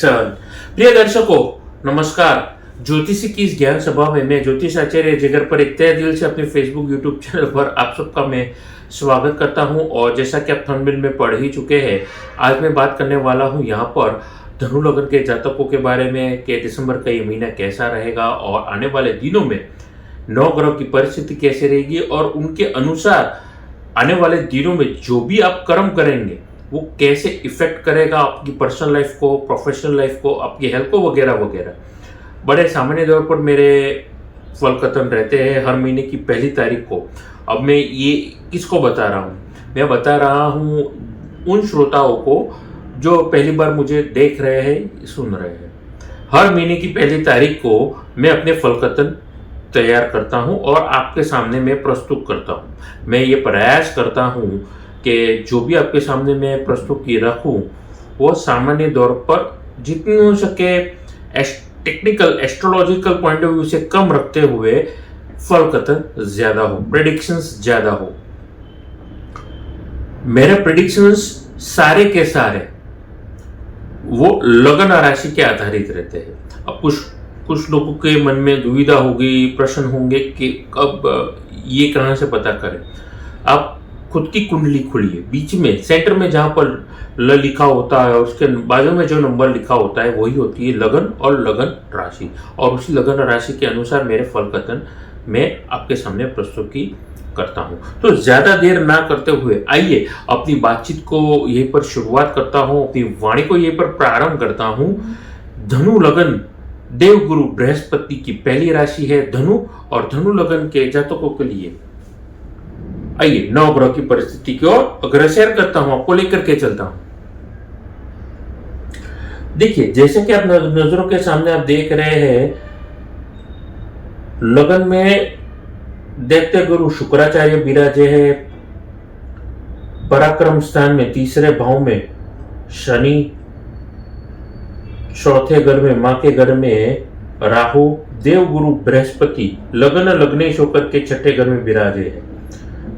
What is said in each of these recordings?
Action. प्रिय दर्शकों, नमस्कार। ज्योतिषी की इस ज्ञान सभा में मैं ज्योतिष आचार्य जिगर पर एक तहे दिल से अपने फेसबुक यूट्यूब चैनल पर आप सबका मैं स्वागत करता हूं। और जैसा कि आप थंबनेल में पढ़ ही चुके हैं, आज मैं बात करने वाला हूं यहां पर धनु लग्न के जातकों के बारे में कि दिसंबर का ये महीना कैसा रहेगा और आने वाले दिनों में नौ ग्रह की परिस्थिति कैसे रहेगी और उनके अनुसार आने वाले दिनों में जो भी आप कर्म करेंगे वो कैसे इफेक्ट करेगा आपकी पर्सनल लाइफ को, प्रोफेशनल लाइफ को, आपकी हेल्थ को वगैरह वगैरह। बड़े सामान्य तौर पर मेरे फल कथन रहते हैं हर महीने की पहली तारीख को। अब मैं ये किसको बता रहा हूँ? मैं बता रहा हूँ उन श्रोताओं को जो पहली बार मुझे देख रहे हैं, सुन रहे हैं। हर महीने की पहली तारीख को मैं अपने फल कथन तैयार करता हूं और आपके सामने मैं प्रस्तुत करता हूं। मैं ये प्रयास करता हूं कि जो भी आपके सामने मैं प्रस्तुत की रखूं वो सामान्य तौर पर जितनी हो सके technical astrological point of view से कम रखते हुए फल कथन ज्यादा हो, प्रेडिक्शंस ज्यादा हो। मेरे प्रेडिक्शंस सारे के सारे वो लग्न राशि के आधारित रहते हैं। अब कुछ लोगों के मन में दुविधा होगी, प्रश्न होंगे कि अब ये कहां से पता करें। आप खुद की कुंडली खोलिए, बीच में सेंटर में जहां पर ल लिखा होता है और उसके बाजू में जो नंबर लिखा होता है वही होती है लगन और लगन राशि। और उसी लगन राशि के अनुसार मेरे फल कथन मैं आपके सामने प्रस्तुति करता हूं। तो ज्यादा देर ना करते हुए आइए अपनी बातचीत को यहीं पर शुरुआत करता हूं, अपनी वाणी को यहीं पर प्रारंभ करता हूं। धनु लगन देवगुरु बृहस्पति की पहली राशि है धनु, और धनु लगन के जातकों के लिए आइए नौ ग्रह की परिस्थिति की ओर अग्रसर करता हूं, आपको लेकर के चलता हूं। देखिए, जैसे कि आप नजरों के सामने आप देख रहे हैं, लगन में दैत्य गुरु शुक्राचार्य विराजे है। पराक्रम स्थान में तीसरे भाव में शनि, चौथे घर में मां के घर में राहु, देवगुरु बृहस्पति लगन लग्नेश होकर के छठे घर में विराजे है।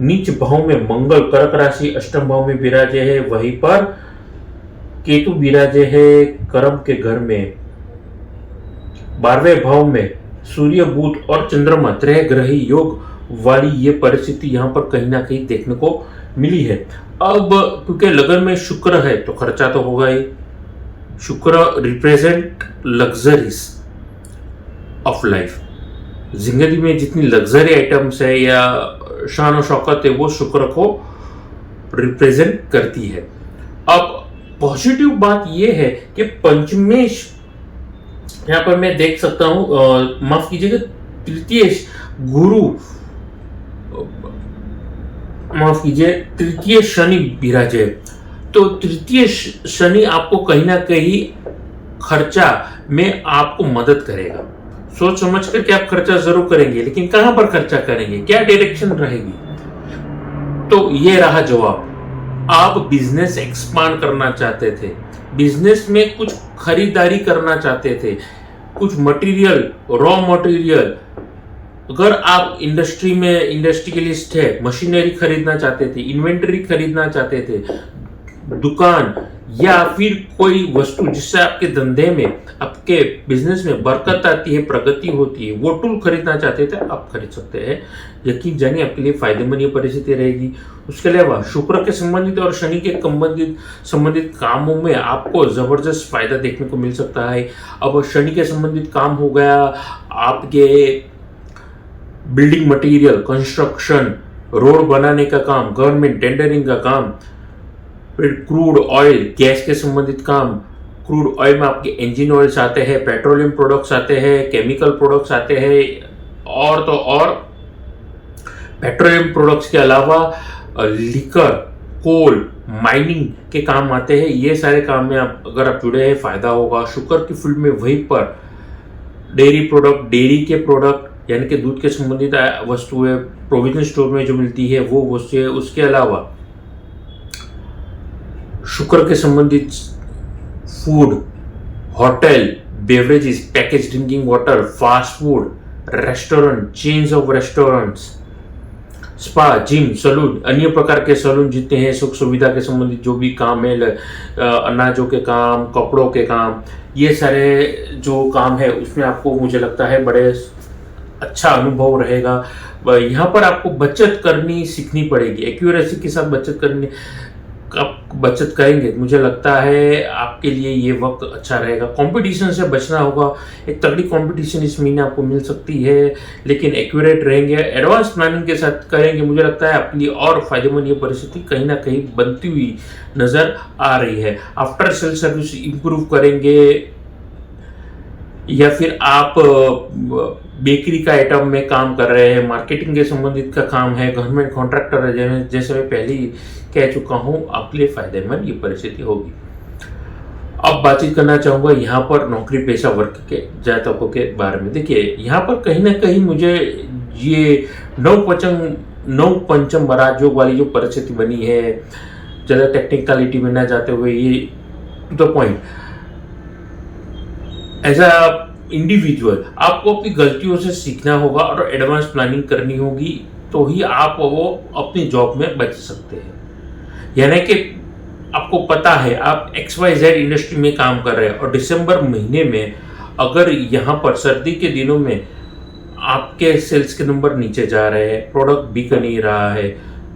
नीच भाव में मंगल कर्क राशि अष्टम भाव में विराजे है। वहीं पर केतु विराजे है कर्म के घर में। 12वें भाव में सूर्य, बुध और चंद्रमा त्रय ग्रही योग वाली ये परिस्थिति यहां पर कहीं ना कहीं देखने को मिली है। अब क्योंकि लगन में शुक्र है तो खर्चा तो होगा ही। शुक्र रिप्रेजेंट लग्जरीज ऑफ लाइफ। जिंदगी में जितनी लग्जरी आइटम्स है या शान और शौकत है वो शुक्र को रिप्रेजेंट करती है। अब पॉजिटिव बात यह है कि पंचमेश यहां पर मैं देख सकता हूं, माफ कीजिएगा, तृतीय गुरु, माफ कीजिए, तृतीय शनि विराजे। तो तृतीय शनि आपको कहीं ना कहीं खर्चा में आपको मदद करेगा। सोच समझ करके आप खर्चा जरूर करेंगे, लेकिन कहां पर खर्चा करेंगे, क्या डायरेक्शन रहेगी? तो ये रहा जवाब। आप बिजनेस एक्सपांड करना चाहते थे, बिजनेस में कुछ खरीदारी करना चाहते थे, कुछ मटेरियल, रॉ मटेरियल, अगर आप इंडस्ट्री में इंडस्ट्रियलिस्ट है, मशीनरी खरीदना चाहते थे, इन्वेंटरी खरीदना चाहते थे, दुकान या फिर कोई वस्तु जिससे आपके धंधे में, आपके बिजनेस में बरकत आती है, प्रगति होती है, वो टूल खरीदना चाहते थे, आप खरीद सकते हैं। यकीन जानिए आपके लिए फायदेमंद ये परिस्थिति रहेगी। उसके अलावा शुक्र के संबंधित और शनि के संबंधित कामों में आपको जबरदस्त फायदा देखने को मिल सकता है। अब शनि के संबंधित काम हो गया आपके बिल्डिंग मटेरियल, कंस्ट्रक्शन, रोड बनाने का काम, गवर्नमेंट टेंडरिंग का काम, फिर क्रूड ऑयल, गैस के संबंधित काम। क्रूड ऑयल में आपके इंजन ऑयल्स आते हैं, पेट्रोलियम प्रोडक्ट्स आते हैं, केमिकल प्रोडक्ट्स आते हैं, और तो और पेट्रोलियम प्रोडक्ट्स के अलावा लिकर, कोल, माइनिंग के काम आते हैं। ये सारे काम में आप अगर आप जुड़े हैं फायदा होगा। शुक्र की फील्ड में वहीं पर डेयरी प्रोडक्ट, डेयरी के प्रोडक्ट यानी कि दूध के संबंधित वस्तुएं प्रोविजन स्टोर में जो मिलती है वो वस्तुएं। उसके अलावा शुक्र के संबंधित food, hotel, beverages, package drinking water, fast food, restaurant, chains of restaurants, spa, gym, salon, अन्य प्रकार के सलून जितने हैं, सुख सुविधा के संबंधित जो भी काम है, अनाजों के काम, कपड़ों के काम, ये सारे जो काम है उसमें आपको मुझे लगता है बड़े अच्छा अनुभव रहेगा। यहाँ पर आपको बचत करनी सीखनी पड़ेगी, एक्यूरेसी के साथ बचत करनी, आप बचत करेंगे मुझे लगता है आपके लिए ये वक्त अच्छा रहेगा। कंपटीशन से बचना होगा, एक तगड़ी कंपटीशन इस महीने आपको मिल सकती है, लेकिन एक्यूरेट रहेंगे, एडवांस प्लानिंग के साथ करेंगे, मुझे लगता है आपके लिए और फायदेमंद ये परिस्थिति कहीं ना कहीं बनती हुई नजर आ रही है। आफ्टर सेल सर्विस इंप्रूव करेंगे, या फिर आप बेकरी का आइटम में काम कर रहे हैं, मार्केटिंग के संबंधित का काम है, गवर्नमेंट कॉन्ट्रैक्टर है, जैसे मैं पहले ही कह चुका हूं, आपके लिए फायदेमंद ये परिस्थिति होगी। अब बातचीत करना चाहूंगा यहाँ पर नौकरी पेशा वर्ग के जातकों के बारे में। देखिए यहाँ पर कहीं ना कहीं मुझे ये नौ पंचम राजयोग वाली जो परिस्थिति बनी है, ज़्यादा टेक्निकलिटी में ना जाते हुए ये to the point, as a individual आपको अपनी गलतियों से सीखना होगा और एडवांस प्लानिंग करनी होगी, तो ही आप वो अपनी जॉब में बच सकते हैं। यानी कि आपको पता है आप XYZ इंडस्ट्री में काम कर रहे हैं और दिसंबर महीने में अगर यहाँ पर सर्दी के दिनों में आपके सेल्स के नंबर नीचे जा रहे हैं, प्रोडक्ट बिक नहीं रहा है,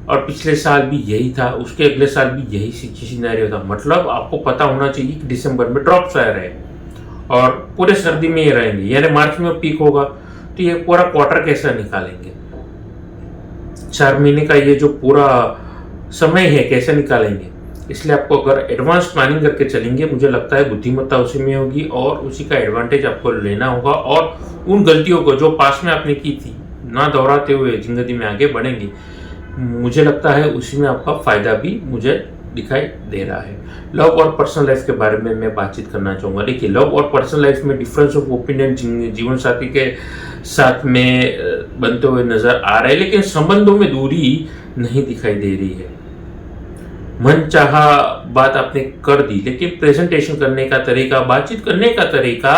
और पिछले साल भी यही था, उसके अगले साल भी यही सिनेरियो था, मतलब आपको पता होना चाहिए कि दिसंबर में ड्रॉप्स आ रहे हैं और पूरे सर्दी में ये रहेंगे, यानी मार्च में पीक होगा, तो ये पूरा क्वार्टर कैसा निकालेंगे, 4 महीने का ये जो पूरा समय है कैसे निकालेंगे। इसलिए आपको अगर एडवांस प्लानिंग करके चलेंगे, मुझे लगता है बुद्धिमत्ता उसी में होगी और उसी का एडवांटेज आपको लेना होगा, और उन गलतियों को जो पास में आपने की थी ना दोहराते हुए जिंदगी में आगे बढ़ेंगे, मुझे लगता है उसी में आपका फायदा भी मुझे दिखाई दे रहा है। लव और पर्सनल लाइफ के बारे में मैं बातचीत करना चाहूँगा। देखिए लव और पर्सनल लाइफ में डिफरेंस ऑफ ओपिनियन जीवन साथी के साथ में बनते हुए नजर आ रहे हैं, लेकिन संबंधों में दूरी नहीं दिखाई दे रही है। मन चाहा बात आपने कर दी, लेकिन प्रेजेंटेशन करने का तरीका, बातचीत करने का तरीका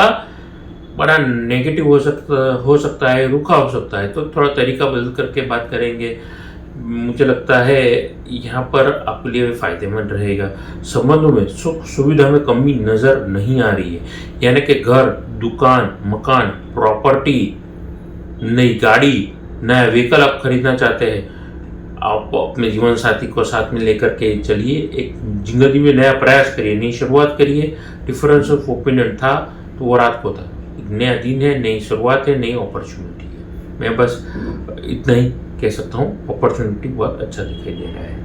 बड़ा नेगेटिव हो सकता है, रूखा हो सकता है, तो थोड़ा तरीका बदल करके बात करेंगे, मुझे लगता है यहाँ पर आपके लिए फायदेमंद रहेगा। संबंधों में सुख सुविधा में कमी नजर नहीं आ रही है, यानी कि घर, दुकान, मकान, प्रॉपर्टी, नई गाड़ी, नया व्हीकल आप खरीदना चाहते हैं, आप अपने जीवन साथी को साथ में लेकर के चलिए, एक जिंदगी में नया प्रयास करिए, नई शुरुआत करिए। डिफरेंस ऑफ ओपिनियन था तो वो रात को था, एक नया दिन है, नई शुरुआत है, नई अपॉर्चुनिटी है। मैं बस इतना ही कह सकता हूँ, अपॉर्चुनिटी बहुत अच्छा दिखाई दे रहा है।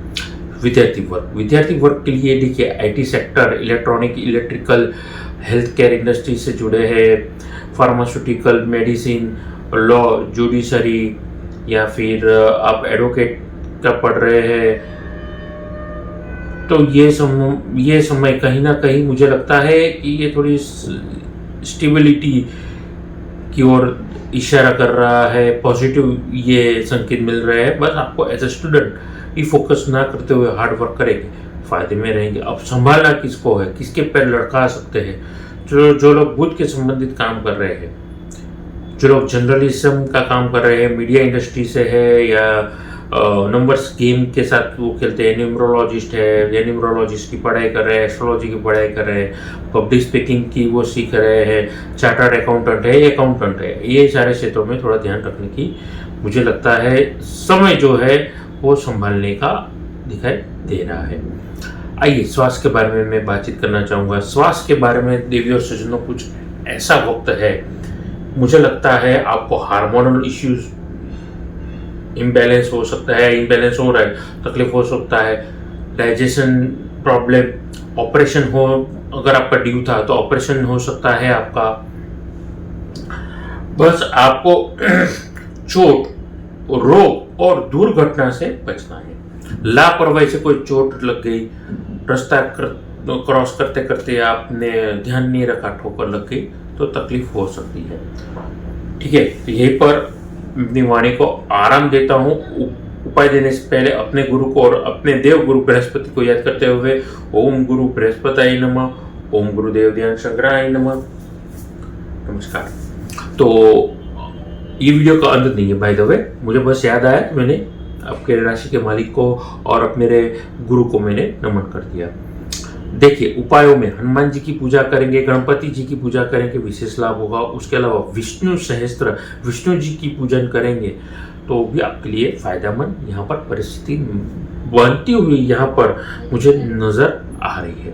विद्यार्थी वर्ग के लिए देखिए IT sector, electronic, electrical, health care industry से जुड़े हैं, फार्मास्यूटिकल, मेडिसिन, लॉ, जुडिशरी, या फिर आप एडवोकेट का पढ़ रहे हैं, तो ये समय कहीं ना कहीं मुझे लगता है कि ये थोड़ी स्टेबिलिटी की ओर इशारा कर रहा है, पॉजिटिव ये संकेत मिल रहे हैं। बस आपको एज ए स्टूडेंट ही फोकस ना करते हुए हार्ड वर्क करेंगे, फायदे में रहेंगे। अब संभालना किसको है, किसके पैर लड़का सकते हैं, जो लोग बुद्ध के संबंधित काम कर रहे हैं, जो लोग जर्नलिज्म का काम कर रहे हैं, मीडिया इंडस्ट्री से है, या नंबर्स गेम के साथ वो खेलते हैं, न्यूमरोलॉजिस्ट है या न्यूमरोलॉजिस्ट की पढ़ाई कर रहे हैं, एस्ट्रोलॉजी की पढ़ाई कर रहे हैं, पब्लिक स्पीकिंग की वो सीख रहे हैं, चार्टर्ड अकाउंटेंट है, अकाउंटेंट है, ये सारे क्षेत्रों में थोड़ा ध्यान रखने की मुझे लगता है समय जो है वो संभालने का दिखाई दे रहा है। आइए स्वास्थ्य के बारे में मैं बातचीत करना चाहूँगा। स्वास्थ्य के बारे में देवी और सज्जनों, कुछ ऐसा वक्त है, मुझे लगता है आपको हार्मोनल इश्यूज, इम्बैलेंस हो सकता है, इम्बैलेंस हो रहा है, तकलीफ हो सकता है, डाइजेशन प्रॉब्लम, ऑपरेशन हो, अगर आपका ड्यू था तो ऑपरेशन हो सकता है आपका। बस आपको चोट, रोग और दुर्घटना से बचना है। लापरवाही से कोई चोट लग गई, रास्ता क्रॉस करते करते आपने ध्यान नहीं रखा, ठोकर लग गई, तो तकलीफ हो सकती है। ठीक है, तो यहीं पर अपनी वाणी को आराम देता हूँ। उपाय देने से पहले अपने गुरु को और अपने देव गुरु बृहस्पति को याद करते हुए ओम गुरु बृहस्पताय नमः, ओम गुरुदेव ध्यान शंकराय नमः। नमस्कार। तो ये वीडियो का अंत नहीं है बाय द वे, मुझे बस याद आया कि मैंने आपके राशि के मालिक को और अब मेरे गुरु को मैंने नमन कर दिया। देखिए, उपायों में हनुमान जी की पूजा करेंगे, गणपति जी की पूजा करेंगे, विशेष लाभ होगा। उसके अलावा विष्णु सहस्त्र, विष्णु जी की पूजन करेंगे तो भी आपके लिए फायदेमंद यहाँ पर परिस्थिति बनती हुई यहाँ पर मुझे नजर आ रही है।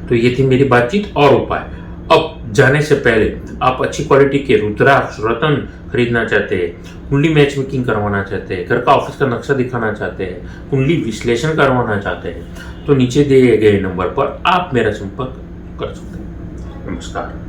तो ये थी मेरी बातचीत और उपाय। अब जाने से पहले आप अच्छी क्वालिटी के रुद्राक्ष रत्न खरीदना चाहते हैं, कुंडली मैच मेकिंग करवाना चाहते हैं, घर का ऑफिस का नक्शा दिखाना चाहते हैं, कुंडली विश्लेषण करवाना चाहते हैं, तो नीचे दिए गए नंबर पर आप मेरा संपर्क कर सकते हैं। नमस्कार।